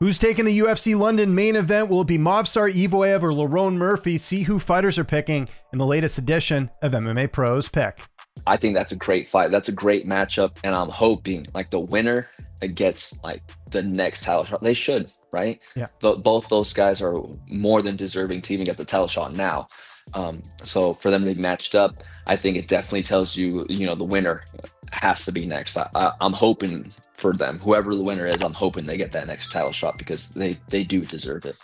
Who's taking the UFC London main event? Will it be Movsar Evloev or Lerone Murphy? See who fighters are picking in the latest edition of MMA Pros Pick. I think that's a great fight. That's a great matchup, and I'm hoping like the winner gets like the next title shot. They should, right? Yeah. Both those guys are more than deserving to even get the title shot now. So for them to be matched up, I think it definitely tells you, the winner has to be next. I'm hoping for them, whoever the winner is, I'm hoping they get that next title shot because they do deserve it.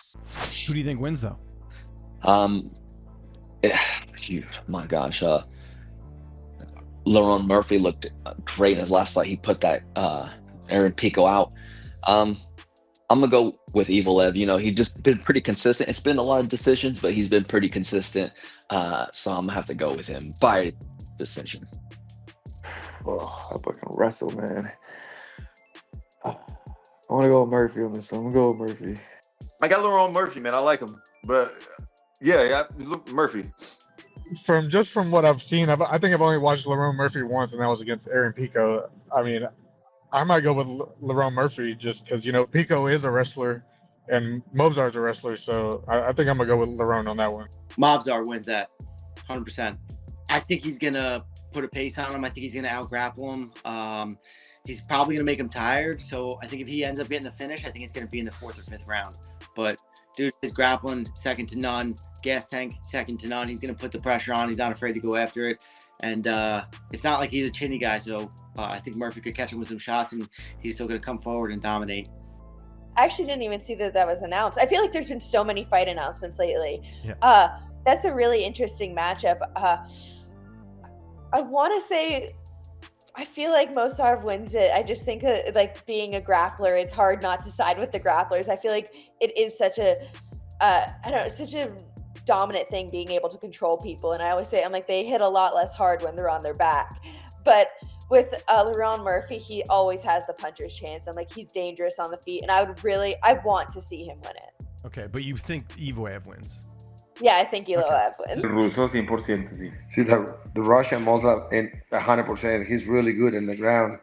Who do you think wins though? My gosh, Lerone Murphy looked great in his last fight. He put that Aaron Pico out. I'm gonna go with Evloev. He's just been pretty consistent. It's been a lot of decisions, but he's been pretty consistent. So I'm gonna have to go with him by decision. Oh, I fucking wrestle, man. I want to go with Murphy on this one. I'm gonna go with Murphy. I got Lerone Murphy, man. I like him, but yeah, look, Murphy. From what I've seen, I think I've only watched Lerone Murphy once, and that was against Aaron Pico. I mean, I might go with Lerone Murphy just because Pico is a wrestler, and Movsar's a wrestler, so I think I'm gonna go with Lerone on that one. Movsar wins that, 100%. I think he's gonna put a pace on him. I think he's gonna out-grapple him. He's probably gonna make him tired. So I think if he ends up getting the finish, I think it's gonna be in the 4th or 5th round. But dude, his grappling second to none, gas tank second to none. He's gonna put the pressure on. He's not afraid to go after it, and it's not like he's a chinny guy. So I think Murphy could catch him with some shots, and he's still gonna come forward and dominate. I actually didn't even see that was announced. I feel like there's been so many fight announcements lately. Yeah. That's a really interesting matchup. I want to say, I feel like Movsar wins it. I just think that, like, being a grappler, it's hard not to side with the grapplers. I feel like it is such a, such a dominant thing being able to control people. And I always say, I'm like, they hit a lot less hard when they're on their back. But with Lerone Murphy, he always has the puncher's chance. I'm like, he's dangerous on the feet. And I want to see him win it. Okay, but you think Evloev wins? Yeah, I think Evloev wins. Ruso 100%, sí. See, the Russian Movsar in 100%. He's really good in the ground.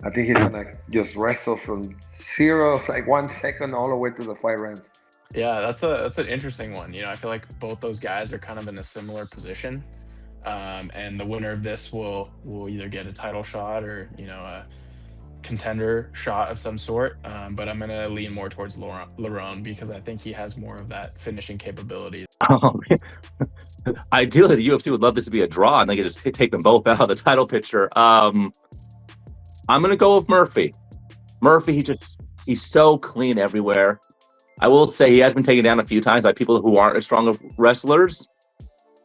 I think he's gonna just wrestle from 0, like 1 second, all the way to the 5 rounds. Yeah, that's an interesting one. I feel like both those guys are kind of in a similar position, and the winner of this will either get a title shot or a contender shot of some sort. But I'm gonna lean more towards Lerone because I think he has more of that finishing capability. Ideally, the UFC would love this to be a draw and they could just take them both out of the title picture. I'm gonna go with Murphy. Murphy, he's so clean everywhere. I will say he has been taken down a few times by people who aren't as strong of wrestlers,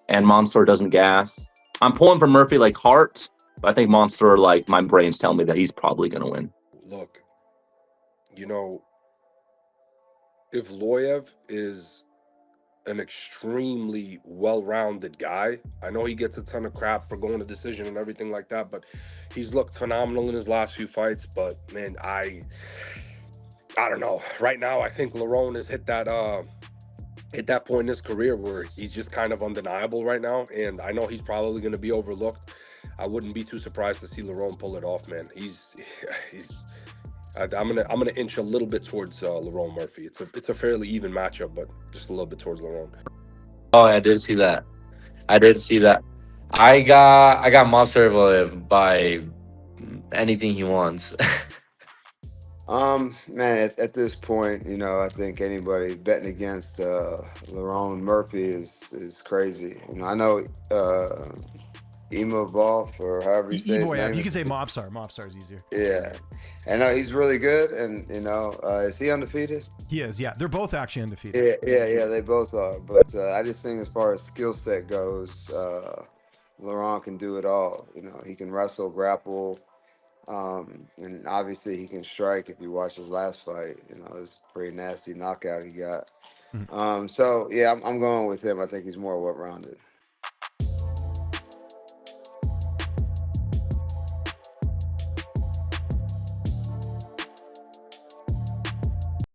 and Monster doesn't gas. I'm pulling for Murphy like heart, but I think Monster, like, my brain's telling me that he's probably gonna win. Look, Evloev is an extremely well-rounded guy. I know he gets a ton of crap for going to decision and everything like that, but he's looked phenomenal in his last few fights. But man, I don't know. Right now, I think Lerone has hit that point in his career where he's just kind of undeniable right now, and I know he's probably going to be overlooked. I wouldn't be too surprised to see Lerone pull it off, man. I'm gonna inch a little bit towards Lerone Murphy. It's a fairly even matchup, but just a little bit towards Lerone. Oh, I did see that. I got Movsar Evloev by anything he wants. Man, at this point, I think anybody betting against Lerone Murphy is crazy. I know Evloev, or however you say his name. You can say Movsar. Movsar is easier. Yeah, I know he's really good, and is he undefeated? He is. Yeah, they're both actually undefeated. Yeah, they both are. But I just think as far as skill set goes, Lerone can do it all. He can wrestle, grapple. And obviously he can strike. If you watch his last fight, it's a pretty nasty knockout he got. So yeah, I'm going with him. I think he's more well-rounded.